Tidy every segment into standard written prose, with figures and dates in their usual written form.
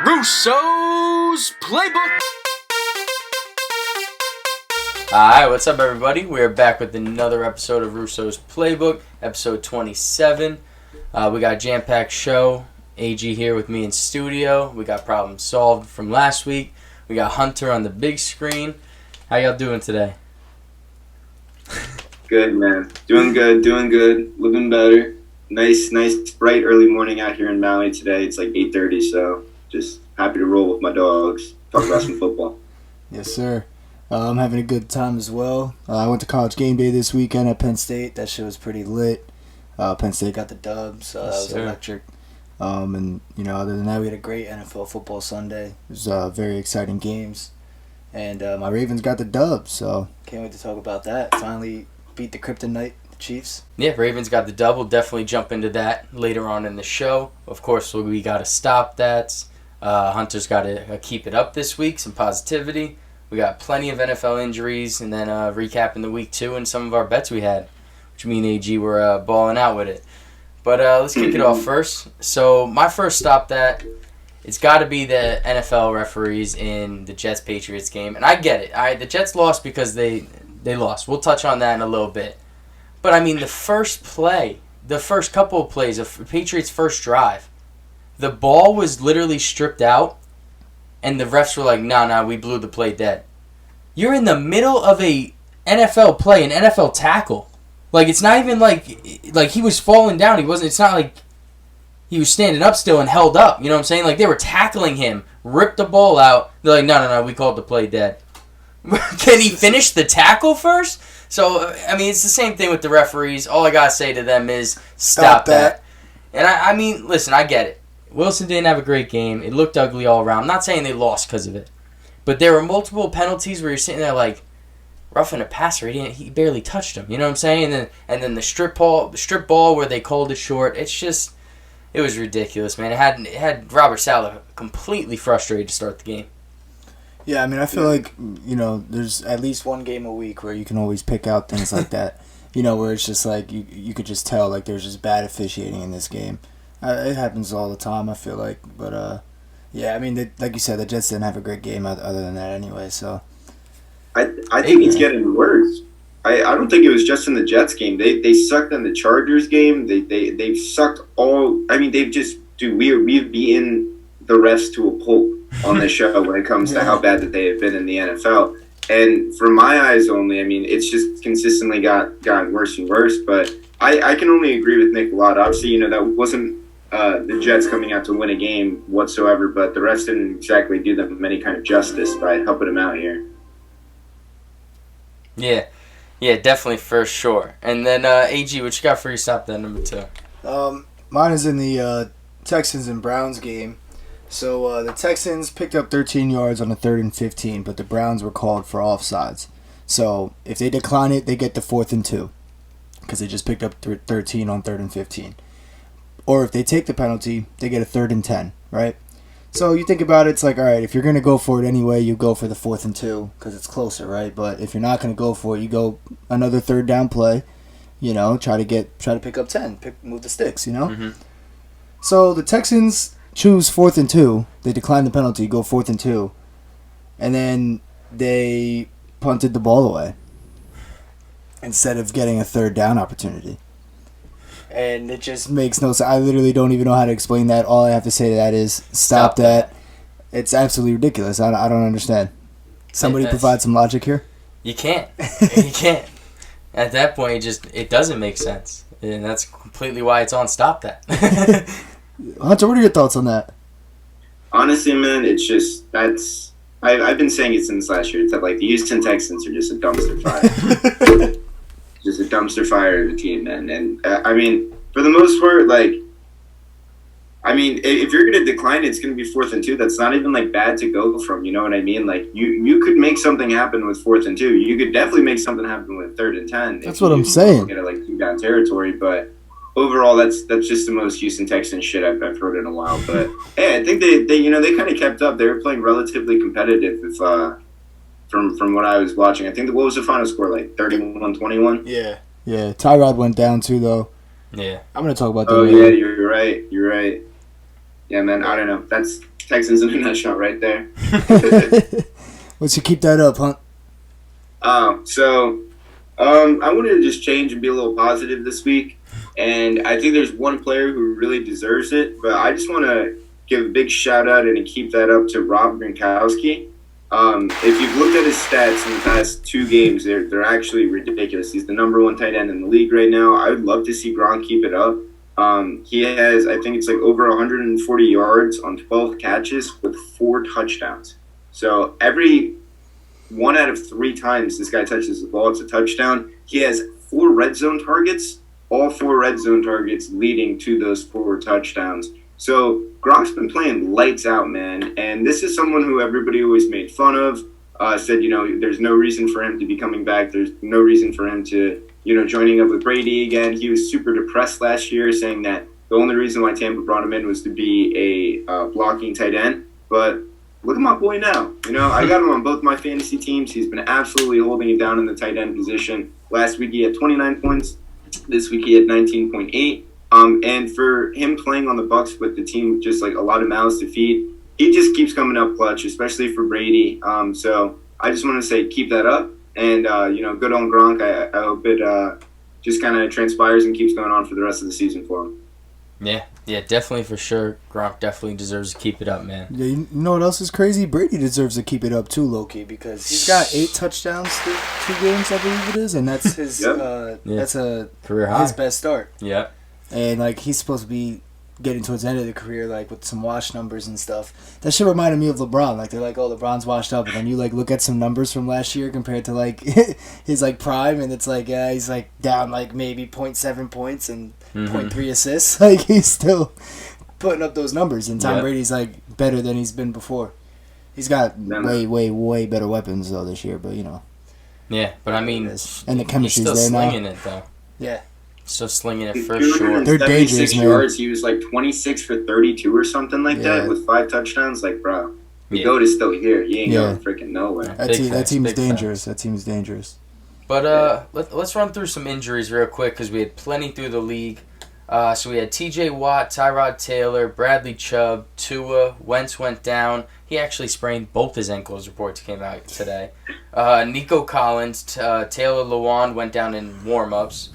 Russo's Playbook. Alright, what's up everybody? We're back with another episode of Russo's Playbook, episode 27. We got a jam-packed show. AG here with me in studio. We got problem solved from last week. We got Hunter on the big screen. How y'all doing today? Good, man. Doing good. Living better. Nice, bright early morning out here in Maui today. It's like 8:30, so just happy to roll with my dogs. Talk about some football. Yes, sir. I'm having a good time as well. I went to college game day this weekend at Penn State. That shit was pretty lit. Penn State got the dub, so that was electric. And, other than that, we had a great NFL football Sunday. It was very exciting games. And my Ravens got the dub, so can't wait to talk about that. Finally beat the Kryptonite, the Chiefs. Yeah, Ravens got the dub. We'll definitely jump into that later on in the show. Of course, we got to stop that. Hunter's got to keep it up this week, some positivity. We got plenty of NFL injuries, and then recapping the week 2 and some of our bets we had, which me and AG were balling out with it. But let's kick it off first. So my first stop that, it's got to be the NFL referees in the Jets-Patriots game. And I get it. The Jets lost because they lost. We'll touch on that in a little bit. But, I mean, the first couple of plays of Patriots' first drive, the ball was literally stripped out, and the refs were like, nah, we blew the play dead. You're in the middle of a NFL play, an NFL tackle. Like, it's not even like he was falling down. It's not like he was standing up still and held up. You know what I'm saying? Like, they were tackling him, ripped the ball out. They're like, no, we called the play dead. Can he finish the tackle first? So, I mean, it's the same thing with the referees. All I got to say to them is stop that. And, I mean, listen, I get it. Wilson didn't have a great game. It looked ugly all around. I'm not saying they lost because of it. But there were multiple penalties where you're sitting there like, roughing a passer, he barely touched him. You know what I'm saying? And then the strip ball where they called it short. It was ridiculous, man. It had Robert Saleh completely frustrated to start the game. Yeah, I mean, I feel like, there's at least one game a week where you can always pick out things like that. Where it's just like, you could just tell, like, there's just bad officiating in this game. It happens all the time, I feel like. But, yeah, I mean, like you said, the Jets didn't have a great game other than that anyway, so. I think it's getting worse. I don't think it was just in the Jets game. They sucked in the Chargers game. They've sucked all. I mean, we've beaten the refs to a pulp on this show when it comes to how bad that they have been in the NFL. And from my eyes only, I mean, it's just consistently gotten worse and worse. But I can only agree with Nick a lot. Obviously, that wasn't the Jets coming out to win a game whatsoever, but the refs didn't exactly do them any kind of justice by helping them out here. Yeah, definitely for sure. And then AG, what you got for your stop that number 2? Mine is in the Texans and Browns game. So the Texans picked up 13 yards on a 3rd and 15, but the Browns were called for offsides. So if they decline it, they get the 4th and 2 because they just picked up 13 on 3rd and 15. Or if they take the penalty, they get a 3rd and 10, right? So you think about it, it's like, all right, if you're going to go for it anyway, you go for the 4th and 2 because it's closer, right? But if you're not going to go for it, you go another 3rd down play, try to pick up 10, move the sticks, Mm-hmm. So the Texans choose 4th and 2. They decline the penalty, go 4th and 2. And then they punted the ball away instead of getting a 3rd down opportunity. And it just makes no sense. I literally don't even know how to explain that. All I have to say to that is stop that. It's absolutely ridiculous. I don't understand. Somebody provide some logic here. You can't. You can't. At that point, it doesn't make sense. And that's completely why it's on stop that. Hunter, what are your thoughts on that? Honestly, man, it's just, I've been saying it since last year. It's that, like, the Houston Texans are just a dumpster fire. Just a dumpster fire of a team, man. And, I mean, for the most part, like, I mean, if you're going to decline it, it's going to be 4th and 2. That's not even, like, bad to go from, you know what I mean? Like, you could make something happen with 4th and 2. You could definitely make something happen with 3rd and 10. That's what I'm saying. Get it, like, 2-down territory, but overall, that's just the most Houston Texans shit I've heard in a while. But, hey, I think they kind of kept up. They were playing relatively competitive with, from what I was watching. I think, what was the final score, like 31-21? Yeah. Yeah, Tyrod went down too, though. Yeah. I'm going to talk about that. Oh, yeah, you're right. Yeah, man, I don't know. Texans in a nutshell right there. Let's you keep that up, Hunt. I wanted to just change and be a little positive this week. And I think there's one player who really deserves it. But I just want to give a big shout out and keep that up to Rob Gronkowski. If you've looked at his stats in the past 2 games, they're actually ridiculous. He's the number 1 tight end in the league right now. I would love to see Gronk keep it up. He has, I think it's like over 140 yards on 12 catches with 4 touchdowns. So every 1 out of 3 times this guy touches the ball, it's a touchdown. He has 4 red zone targets, all 4 red zone targets leading to those 4 touchdowns. So Gronk's been playing lights out, man. And this is someone who everybody always made fun of, said, there's no reason for him to be coming back. There's no reason for him to, joining up with Brady again. He was super depressed last year, saying that the only reason why Tampa brought him in was to be a blocking tight end. But look at my boy now. I got him on both my fantasy teams. He's been absolutely holding it down in the tight end position. Last week he had 29 points. This week he had 19.8. And for him playing on the Bucs with the team with just like a lot of mouths to feed, he just keeps coming up clutch, especially for Brady. So I just want to say keep that up. And, good on Gronk. I hope it just kind of transpires and keeps going on for the rest of the season for him. Yeah, definitely for sure. Gronk definitely deserves to keep it up, man. Yeah, you know what else is crazy? Brady deserves to keep it up too, low-key, because he's got 8 touchdowns through 2 games, I believe it is, and that's his that's a career high. His best start. Yeah. And he's supposed to be getting towards the end of the career, with some wash numbers and stuff. That shit reminded me of LeBron. They're oh, LeBron's washed up, and then you look at some numbers from last year compared to his prime, and it's he's down maybe 0.7 points and 0.3 assists. He's still putting up those numbers, and Tom Brady's better than he's been before. He's got way better weapons though this year, but Yeah, but I mean, and the chemistry's he's still there now. slinging it though. Yeah. Still slinging it for sure. They're dangerous, man. Yards, he was 26 for 32 or something that with 5 touchdowns. Bro, the GOAT is still here. He ain't going freaking nowhere. That team's dangerous. That team's dangerous. But let's run through some injuries real quick because we had plenty through the league. So we had T.J. Watt, Tyrod Taylor, Bradley Chubb, Tua. Wentz went down. He actually sprained both his ankles. Reports came out today. Nico Collins, Taylor Lewan went down in warm-ups.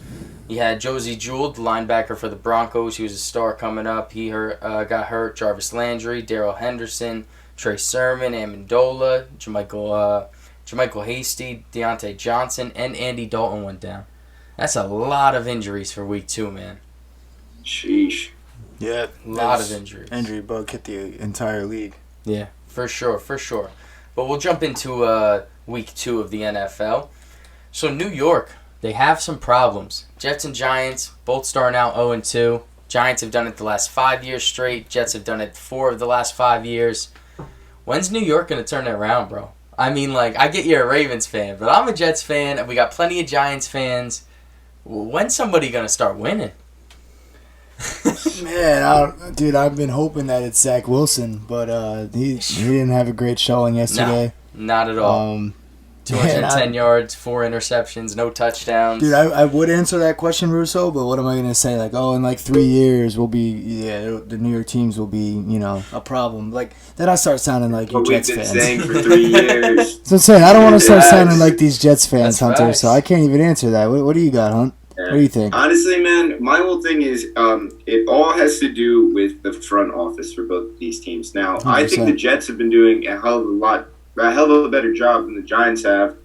You had Josie Jewell, the linebacker for the Broncos. He was a star coming up. He got hurt. Jarvis Landry, Darrell Henderson, Trey Sermon, Amendola, Jermichael Hasty, Deontay Johnson, and Andy Dalton went down. That's a lot of injuries for week 2, man. Sheesh. Yeah. A lot of injuries. Injury bug hit the entire league. Yeah, for sure. But we'll jump into week 2 of the NFL. So New York, they have some problems. Jets and Giants both starting out 0-2. Giants have done it the last 5 years straight. Jets have done it 4 of the last 5 years. When's New York going to turn it around, bro? I mean, I get you're a Ravens fan, but I'm a Jets fan, and we got plenty of Giants fans. When's somebody going to start winning? Man, dude, I've been hoping that it's Zach Wilson, but he didn't have a great showing yesterday. No, not at all. 210 yards, 4 interceptions, no touchdowns. Dude, I would answer that question, Russo, but what am I going to say? In 3 years, the New York teams will be, a problem. Then I start sounding like you Jets fans. What we've been saying for 3 years. So I'm saying, I don't want to start sounding like these Jets fans, That's Hunter, facts. so I can't even answer that. What do you got, Hunt? Yeah. What do you think? Honestly, man, my whole thing is it all has to do with the front office for both of these teams. Now, 100%. I think the Jets have been doing a hell of a better job than the Giants have.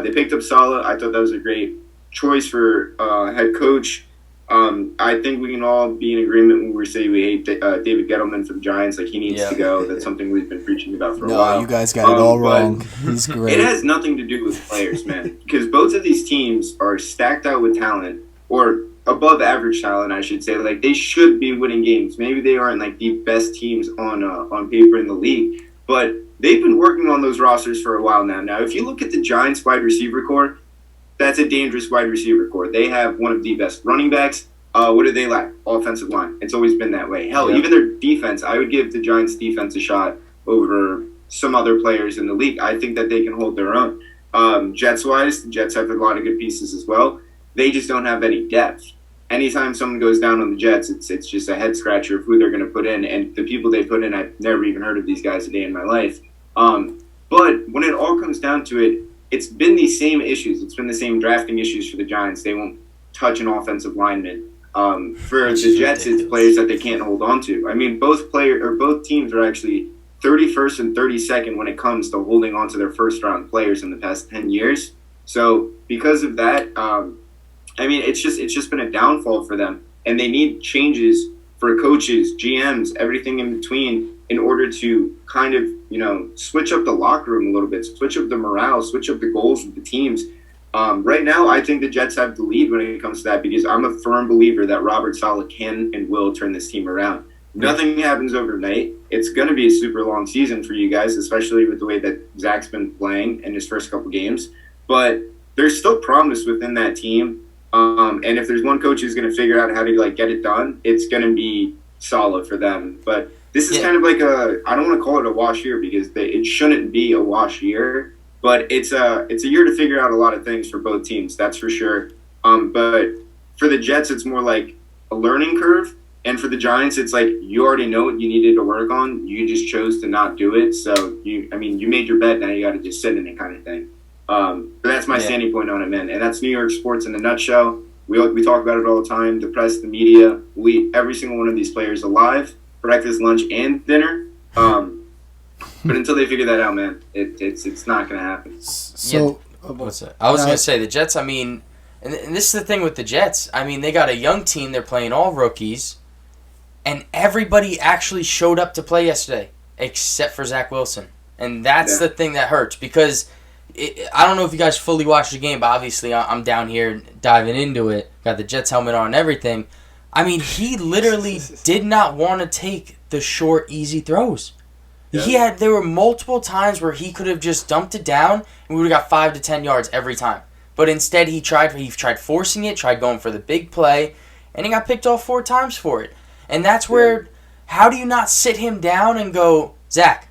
They picked up Saleh. I thought that was a great choice for head coach. I think we can all be in agreement when we say we hate David Gettleman for the Giants. He needs to go. That's something we've been preaching about for a while. No, you guys got it all wrong. He's great. It has nothing to do with players, man, because both of these teams are stacked out with talent, or above average talent, I should say. They should be winning games. Maybe they aren't the best teams on paper in the league, but they've been working on those rosters for a while now. Now, if you look at the Giants wide receiver core, that's a dangerous wide receiver core. They have one of the best running backs. What do they lack? Offensive line. It's always been that way. Hell, even their defense, I would give the Giants' defense a shot over some other players in the league. I think that they can hold their own. Jets-wise, the Jets have a lot of good pieces as well. They just don't have any depth. anytime someone goes down on the Jets, it's just a head scratcher of who they're going to put in, and the people they put in, I've never even heard of these guys a day in my life. But when it all comes down to it, it's been the same issues. It's been the same drafting issues for the Giants. They won't touch an offensive lineman. For the Jets, it's players that they can't hold on to. I mean, both teams are actually 31st and 32nd when it comes to holding on to their first-round players in the past 10 years. So because of that, I mean, it's just been a downfall for them, and they need changes for coaches, GMs, everything in between, in order to kind of, switch up the locker room a little bit, switch up the morale, switch up the goals with the teams. Right now, I think the Jets have the lead when it comes to that, because I'm a firm believer that Robert Saleh can and will turn this team around. Nothing happens overnight. It's going to be a super long season for you guys, especially with the way that Zach's been playing in his first couple games. But there's still promise within that team. And if there's one coach who's going to figure out how to get it done, it's going to be Saleh for them. But this is kind of like I don't want to call it a wash year, because it shouldn't be a wash year. But it's a year to figure out a lot of things for both teams, that's for sure. But for the Jets, it's more like a learning curve. And for the Giants, it's like you already know what you needed to work on. You just chose to not do it. So, you made your bed. Now you got to just sit in it, kind of thing. But that's my standing point on it, man. And that's New York sports in a nutshell. We talk about it all the time. The press, the media, every single one of these players alive, breakfast, lunch, and dinner. But until they figure that out, man, it's not going to happen. So, what's that? I was going to say, the Jets, I mean, and this is the thing with the Jets. I mean, they got a young team. They're playing all rookies. And everybody actually showed up to play yesterday, except for Zach Wilson. And that's the thing that hurts, because I don't know if you guys fully watched the game, but obviously I'm down here diving into it. Got the Jets helmet on and everything. I mean, he literally did not want to take the short, easy throws. Yeah. There were multiple times where he could have just dumped it down, and we would have got 5 to 10 yards every time. But instead, he tried forcing it, tried going for the big play, and he got picked off 4 times for it. And that's where, how do you not sit him down and go, Zach,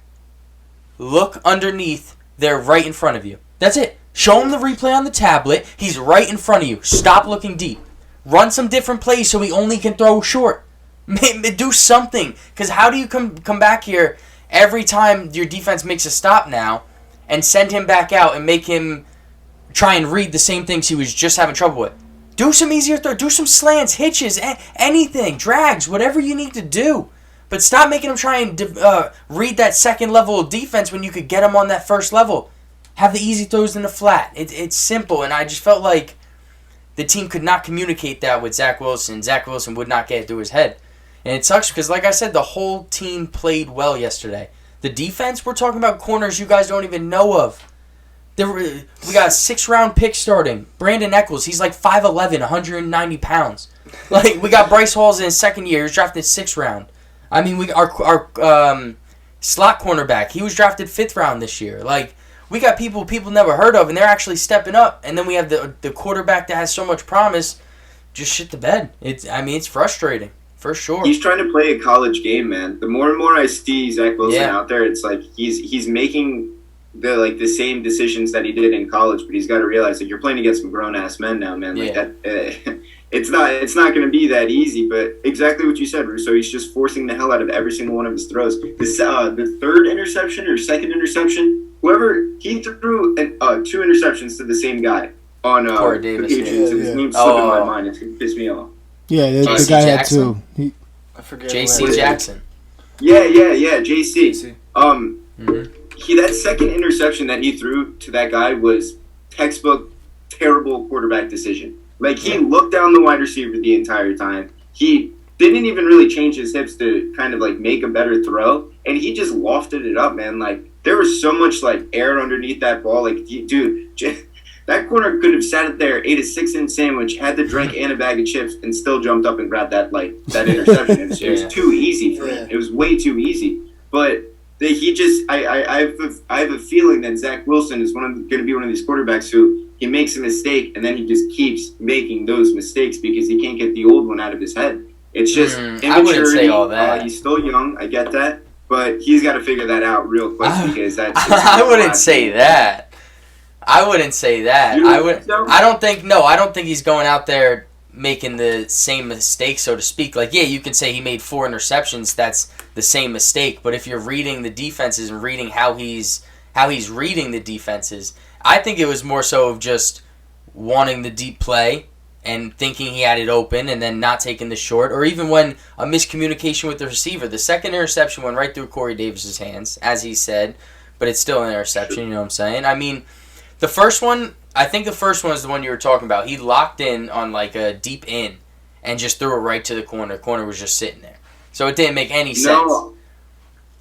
look underneath, they're right in front of you. That's it. Show him the replay on the tablet. He's right in front of you. Stop looking deep. Run some different plays so he only can throw short. Do something. Because how do you come back here every time your defense makes a stop now and send him back out and make him try and read the same things he was just having trouble with? Do some easier throw. Do some slants, hitches, anything, drags, whatever you need to do. But stop making him try and read that second level of defense when you could get him on that first level. Have the easy throws in the flat. It's simple, and I just felt like the team could not communicate that with Zach Wilson. Zach Wilson would not get it through his head. And it sucks because, like I said, the whole team played well yesterday. The defense, we're talking about corners you guys don't even know of. We got a 6th-round pick starting. Brandon Eccles, he's like 5'11", 190 pounds. Like, we got Bryce Hall's in his second year. He was drafted 6th round. I mean, our slot cornerback, he was drafted 5th round this year. Like, we got people never heard of, and they're actually stepping up. And then we have the quarterback that has so much promise just shit the bed. It's frustrating, for sure. He's trying to play a college game, man. The more and more I see Zach Wilson out there, it's like he's making the same decisions that he did in college, but he's got to realize that you're playing against some grown ass men now, man. Like that, it's not going to be that easy. But exactly what you said, Russo. He's just forcing the hell out of every single one of his throws. This the 3rd interception or 2nd interception, whoever he threw 2 interceptions to the same guy on the Patriots. His name slipped in my mind. It's going to piss me off. Yeah, the guy had 2. I forget. J.C. Jackson. Yeah, J.C. That 2nd interception that he threw to that guy was textbook terrible quarterback decision. Like, he looked down the wide receiver the entire time. He didn't even really change his hips to kind of make a better throw, and he just lofted it up, man. Like, there was so much air underneath that ball. Like, dude, that corner could have sat it there, ate a 6-inch sandwich, had the drink and a bag of chips, and still jumped up and grabbed that interception. It was too easy for him. It was way too easy. But I have a feeling that Zach Wilson is going to be one of these quarterbacks who he makes a mistake and then he just keeps making those mistakes because he can't get the old one out of his head. It's just immaturity. I wouldn't say all that. He's still young, I get that, but he's got to figure that out real quick because that's. I wouldn't say that. I wouldn't say that. I don't think he's going out there making the same mistake, so to speak. Like, yeah, you can say he made 4 interceptions. That's the same mistake. But if you're reading the defenses and reading how he's reading the defenses, I think it was more so of just wanting the deep play and thinking he had it open and then not taking the short, or even when a miscommunication with the receiver. The second interception went right through Corey Davis's hands, as he said, but it's still an interception, you know what I'm saying? I mean, the first one is the one you were talking about. He locked in on like a deep in and just threw it right to the corner. The corner was just sitting there. So it didn't make any sense. No,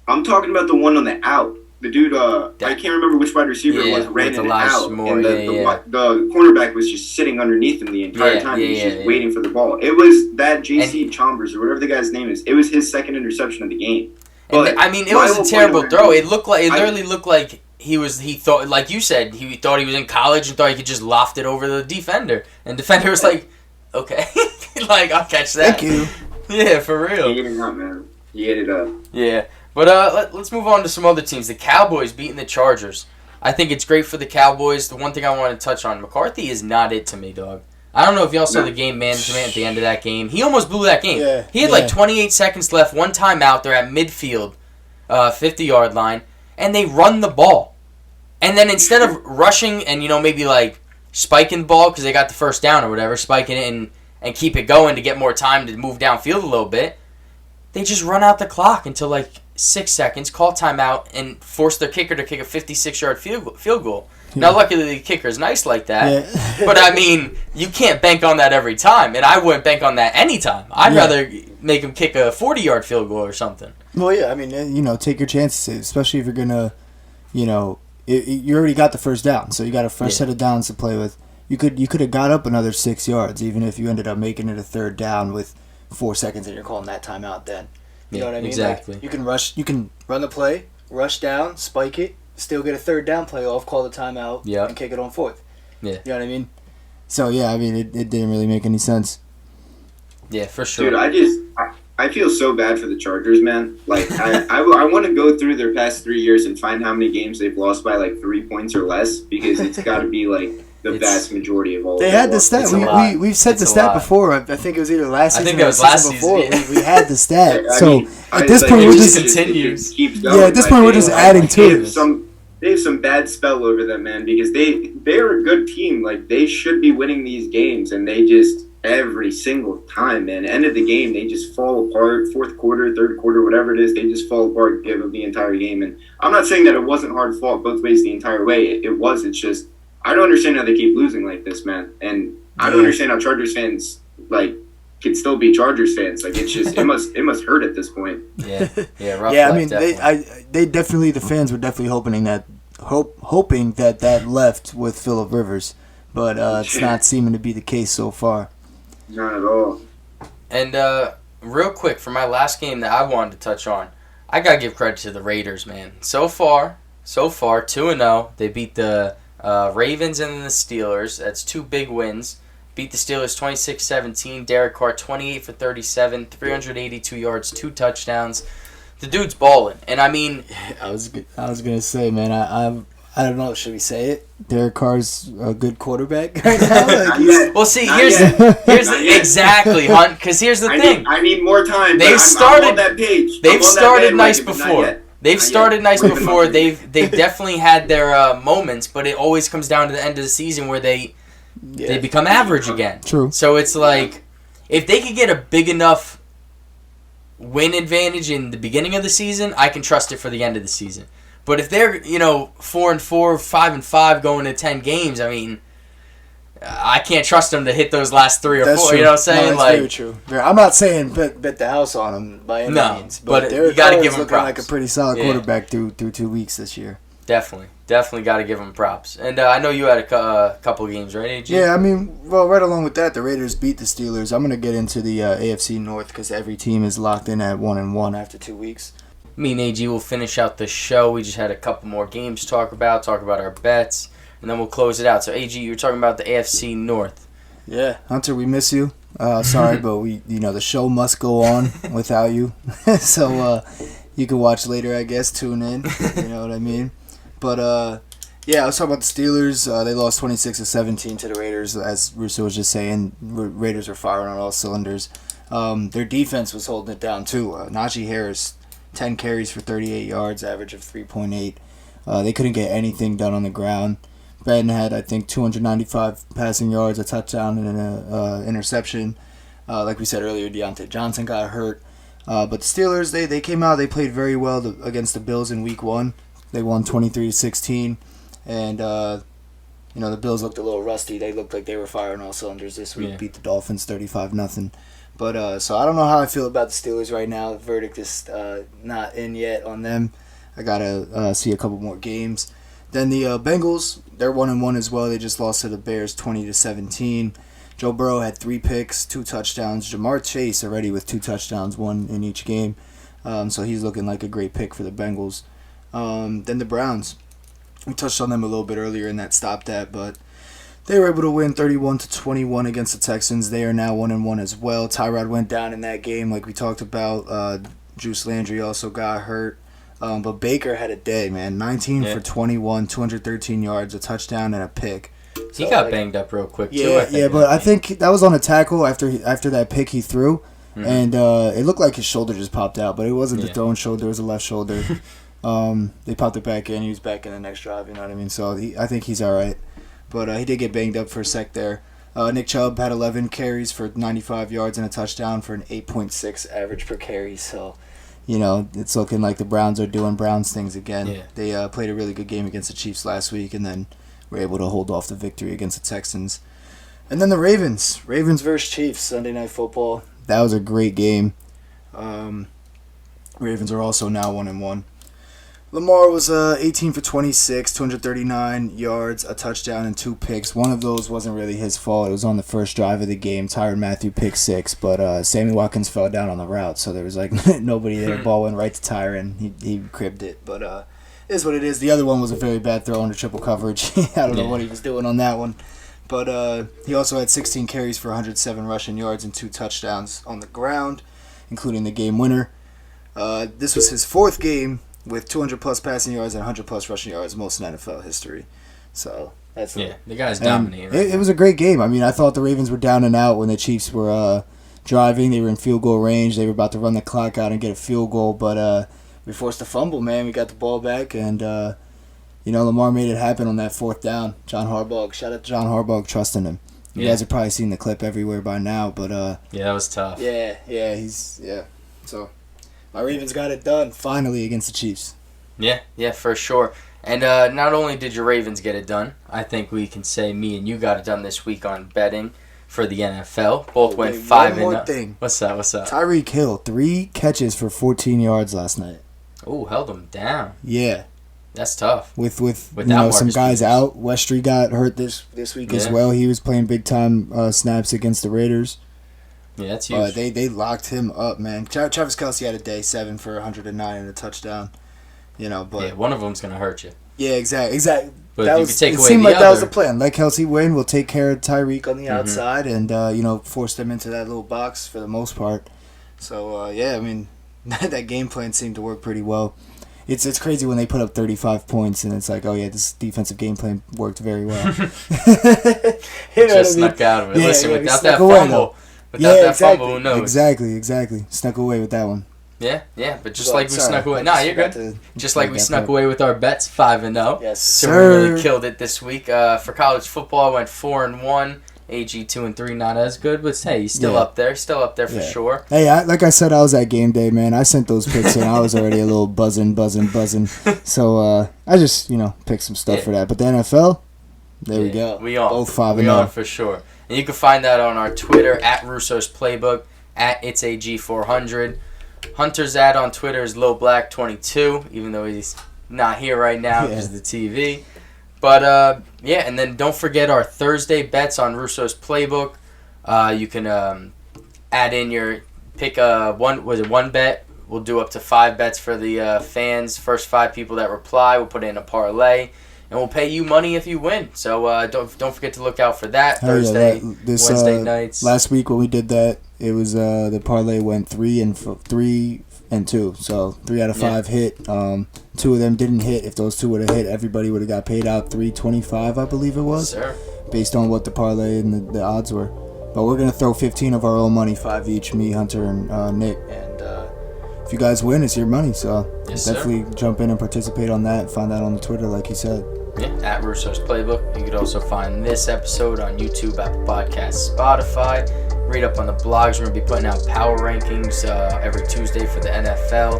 I'm talking about the one on the out. The dude, I can't remember which wide receiver it was, ran in and out. Moore, and the cornerback was just sitting underneath him the entire time. He was just waiting for the ball. It was that J.C. Chambers, or whatever the guy's name is. It was his second interception of the game. But I mean, it was a terrible throw. It literally looked like he thought, like you said, he thought he was in college and thought he could just loft it over the defender. And defender was like, okay, like, I'll catch that. Thank you. Yeah, for real. He ate it up, man. He ate it up. Yeah. But let's move on to some other teams. The Cowboys beating the Chargers. I think it's great for the Cowboys. The one thing I want to touch on, McCarthy is not it to me, dog. I don't know if y'all saw the game management at the end of that game. He almost blew that game. Yeah, he had like 28 seconds left, one timeout. They're at midfield, 50-yard line, and they run the ball. And then instead of rushing and, maybe like spiking the ball because they got the first down or whatever, spiking it and keep it going to get more time to move downfield a little bit, they just run out the clock until like 6 seconds, call timeout, and force their kicker to kick a 56-yard field goal. Yeah. Now, luckily, the kicker's nice like that. Yeah. But, I mean, you can't bank on that every time, and I wouldn't bank on that any time. I'd rather make him kick a 40-yard field goal or something. Well, yeah, I mean, take your chances, especially if you're going to, you already got the first down, so you got a fresh set of downs to play with. You could have got up another 6 yards, even if you ended up making it a third down with 4 seconds and you're calling that timeout then. You know what I mean? Exactly. Like, you can run the play, rush down, spike it, still get a third down play off, call the timeout, and kick it on fourth. Yeah. You know what I mean? So, yeah, I mean, it didn't really make any sense. Yeah, for sure. Dude, I feel so bad for the Chargers, man. Like, I want to go through their past 3 years and find how many games they've lost by, like, 3 points or less, because it's got to be, like, the vast majority of all. They had the stat. We've said the stat before. I think it was either last season or the season before. We had the stat. At this point, we're just continues. At this point, we're just adding to it. They have some bad spell over them, man, because they're a good team. Like, they should be winning these games, and they just every single time, man. End of the game, they just fall apart. Fourth quarter, third quarter, whatever it is, they just fall apart, give up the entire game. And I'm not saying that it wasn't hard fought both ways the entire way. It was. It's just I don't understand how they keep losing like this, man. And I don't understand how Chargers fans, like, can still be Chargers fans. Like, it's just, it must hurt at this point. Yeah, rough yeah. life, I mean, definitely. the fans were definitely hoping that left with Phillip Rivers, but it's not seeming to be the case so far. Not at all. And real quick, for my last game that I wanted to touch on, I gotta give credit to the Raiders, man. So far, 2-0. They beat the Ravens and the Steelers. That's 2 big wins. Beat the Steelers 26-17. Derek Carr 28 for 37, 382 yards, 2 touchdowns. The dude's balling, and I mean, I was gonna say, man, I don't know. Should we say it? Derek Carr's a good quarterback right now. Well, see, here's exactly, Hunt. Because here's the thing. I need more time. They've started on that page. They've started nice before. They've started nice before. They've definitely had their moments, but it always comes down to the end of the season where they become average again. True. So it's like, if they could get a big enough win advantage in the beginning of the season, I can trust it for the end of the season. But if they're 4-4, 5-5 going to 10 games, I mean, I can't trust them to hit those last 3 or 4. True. You know what I'm saying? No, that's very true. I'm not saying bet the house on them by any means, but you got to give them looking props. Like a pretty solid quarterback through 2 weeks this year. Definitely got to give them props. And I know you had a couple games, right, AG? Yeah, I mean, well, right along with that, the Raiders beat the Steelers. I'm gonna get into the AFC North because every team is locked in at 1-1 after 2 weeks. Me and AG will finish out the show. We just had a couple more games to talk about our bets, and then we'll close it out. So, AG, you were talking about the AFC North. Yeah, Hunter, we miss you. Sorry, but the show must go on without you. So you can watch later, I guess. Tune in. You know what I mean? But Yeah, I was talking about the Steelers. They lost 26-17 to the Raiders, as Russo was just saying. Raiders are firing on all cylinders. Their defense was holding it down, too. Najee Harris, 10 carries for 38 yards, average of 3.8. They couldn't get anything done on the ground. Ben had, I think, 295 passing yards, a touchdown, and an interception. Like we said earlier, Deontay Johnson got hurt. But the Steelers, they came out, they played very well against the Bills in Week 1. They won 23-16. And, the Bills looked a little rusty. They looked like they were firing all cylinders this week. Yeah. Beat the Dolphins 35-0. But, so I don't know how I feel about the Steelers right now. The verdict is not in yet on them. I got to see a couple more games. Then the Bengals, they're 1-1 as well. They just lost to the Bears 20-17. Joe Burrow had 3 picks, 2 touchdowns. Jamar Chase already with 2 touchdowns, 1 in each game. So he's looking like a great pick for the Bengals. Then the Browns. We touched on them a little bit earlier in that stop that, but they were able to win 31-21 against the Texans. They are now 1-1 as well. Tyrod went down in that game, like we talked about. Juice Landry also got hurt. But Baker had a day, man. 19 for 21, 213 yards, a touchdown, and a pick. So, he got banged up real quick, too. I think that was on a tackle after that pick he threw. Mm-hmm. And it looked like his shoulder just popped out, but it wasn't the throwing shoulder, it was the left shoulder. They popped it back in. He was back in the next drive, you know what I mean? So I think he's all right. But he did get banged up for a sec there. Nick Chubb had 11 carries for 95 yards and a touchdown for an 8.6 average per carry. So, it's looking like the Browns are doing Browns things again. Yeah. They played a really good game against the Chiefs last week and then were able to hold off the victory against the Texans. And then the Ravens. Ravens versus Chiefs, Sunday Night Football. That was a great game. Ravens are also now 1-1. Lamar was 18 for 26, 239 yards, a touchdown, and 2 picks. One of those wasn't really his fault. It was on the first drive of the game. Tyrann Mathieu pick 6, but Sammy Watkins fell down on the route, so there was nobody there. Ball went right to Tyrann. He cribbed it, but it is what it is. The other one was a very bad throw under triple coverage. I don't know what he was doing on that one. But he also had 16 carries for 107 rushing yards and 2 touchdowns on the ground, including the game winner. This was his 4th game with 200-plus passing yards and 100-plus rushing yards, most in NFL history. So that's the guy's dominating. It was a great game. I mean, I thought the Ravens were down and out when the Chiefs were driving. They were in field goal range. They were about to run the clock out and get a field goal, but we forced a fumble, man. We got the ball back, and Lamar made it happen on that 4th down. John Harbaugh, shout out to John Harbaugh, trusting him. You guys have probably seen the clip everywhere by now, but that was tough. So my Ravens got it done finally against the Chiefs. Yeah, for sure. And not only did your Ravens get it done, I think we can say me and you got it done this week on betting for the NFL. Both went 5-0. One more thing. What's up? Tyreek Hill, 3 catches for 14 yards last night. Oh, held him down. Yeah. That's tough. With some guys out. Westry got hurt this week as well. He was playing big time snaps against the Raiders. Yeah, that's huge. They locked him up, man. Travis Kelce had a day, 7 for 109 and a touchdown. But one of them's gonna hurt you. Yeah, exactly. But if you could take away it seemed the like other, that was the plan. Let Kelce win. We'll take care of Tyreek on the outside, and force them into that little box for the most part. So I mean, that game plan seemed to work pretty well. It's crazy when they put up 35 points and it's like, oh yeah, this defensive game plan worked very well. Just snuck out of it. Yeah, Listen, without that fumble, fumble, who knows? Exactly. Snuck away with that one. Yeah, but just like we snuck away. Nah, you're good. Just like we snuck away with our bets, 5-0. Yes, so sir. we really killed it this week. For college football, I went 4-1. AG 2-3, not as good, but hey, he's still up there. Still up there for sure. Hey, like I said, I was at game day, man. I sent those picks in. I was already a little buzzing. So I just picked some stuff for that. But the NFL, there we go. We on both 5-0. We on for sure. And you can find that on our Twitter at Russo's Playbook at itsag400. Hunter's ad on Twitter is lowblack22, even though he's not here right now because of the TV. But, and then don't forget our Thursday bets on Russo's Playbook. You can add in pick one bet. We'll do up to 5 bets for the fans. First 5 people that reply, we'll put in a parlay. And we'll pay you money if you win. So don't forget to look out for that Thursday, Wednesday nights. Last week when we did that, it was the parlay went 3 and 2. So 3 out of 5 hit. 2 of them didn't hit. If those 2 would have hit, everybody would have got paid out $325, I believe it was, Sir. based on what the parlay and the odds were. But we're gonna throw 15 of our own money, 5 each, me, Hunter, and Nick. And if you guys win, it's your money. So definitely jump in and participate on that. Find that on the Twitter, like he said. Yeah, at Russo's Playbook. You could also find this episode on YouTube, Apple Podcasts, Spotify. Read up on the blogs. We're going to be putting out power rankings every Tuesday for the NFL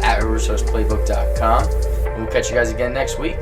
at Russo'sPlaybook.com. We'll catch you guys again next week.